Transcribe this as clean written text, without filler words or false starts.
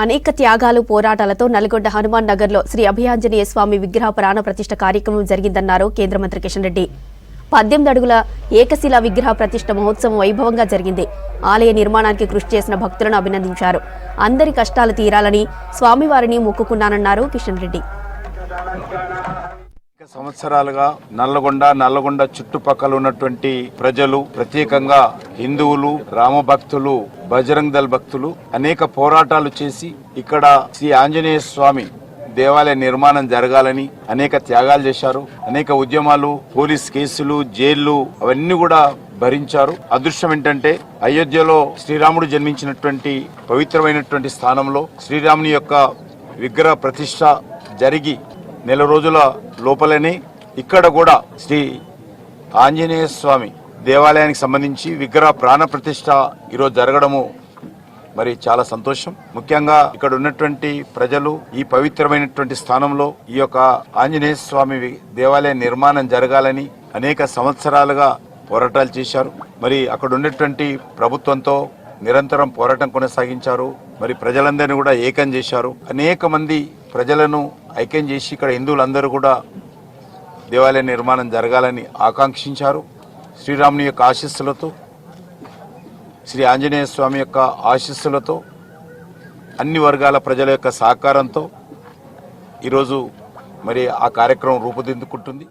అనేక త్యాగాలు పోరాటాలతో నల్గొండ హనుమాన్ నగర్లో శ్రీ అభయాంజనేయ స్వామి విగ్రహ ప్రాణ ప్రతిష్ఠ కార్యక్రమం జరిగిందన్నారు కేంద్ర మంత్రి కిషన్ రెడ్డి. 18 అడుగుల ఏకశిలా విగ్రహ ప్రతిష్ఠ మహోత్సవం వైభవంగా జరిగింది. ఆలయ నిర్మాణానికి కృషి చేసిన భక్తులను అభినందించారు. అందరి కష్టాలు తీరాలని స్వామివారిని మొక్కుకున్నానన్నారు కిషన్ రెడ్డి. సంవత్సరాలుగా నల్లగొండ చుట్టుపక్కల ఉన్నటువంటి ప్రజలు, ప్రత్యేకంగా హిందువులు, రామభక్తులు, బజరంగ్ దళ్ భక్తులు అనేక పోరాటాలు చేసి ఇక్కడ శ్రీ ఆంజనేయ స్వామి దేవాలయ నిర్మాణం జరగాలని అనేక త్యాగాలు చేశారు. అనేక ఉద్యమాలు, పోలీస్ కేసులు, జైళ్లు అవన్నీ కూడా భరించారు. అదృష్టం ఏంటంటే అయోధ్యలో శ్రీరాముడు జన్మించినటువంటి పవిత్రమైనటువంటి స్థానంలో శ్రీరాముని యొక్క విగ్రహ ప్రతిష్ఠ జరిగి నెల రోజుల లోపలనే ఇక్కడ కూడా శ్రీ ఆంజనేయ స్వామి దేవాలయానికి సంబంధించి విగ్రహ ప్రాణ ప్రతిష్ఠ ఈరోజు జరగడము మరి చాలా సంతోషం. ముఖ్యంగా ఇక్కడ ఉన్నటువంటి ప్రజలు ఈ పవిత్రమైనటువంటి స్థానంలో ఈ యొక్క ఆంజనేయ స్వామి దేవాలయ నిర్మాణం జరగాలని అనేక సంవత్సరాలుగా పోరాటాలు చేశారు. మరి అక్కడ ఉన్నటువంటి ప్రభుత్వంతో నిరంతరం పోరాటం కొనసాగించారు. మరి ప్రజలందరినీ కూడా ఏకం చేశారు. అనేక మంది ప్రజలను ఐక్యం చేసి ఇక్కడ హిందువులందరూ కూడా దేవాలయ నిర్మాణం జరగాలని ఆకాంక్షించారు. శ్రీరాముని యొక్క ఆశీస్సులతో, శ్రీ ఆంజనేయ స్వామి యొక్క ఆశీస్సులతో, అన్ని వర్గాల ప్రజల యొక్క సహకారంతో ఈరోజు మరి ఆ కార్యక్రమం రూపుదిద్దుకుంటుంది.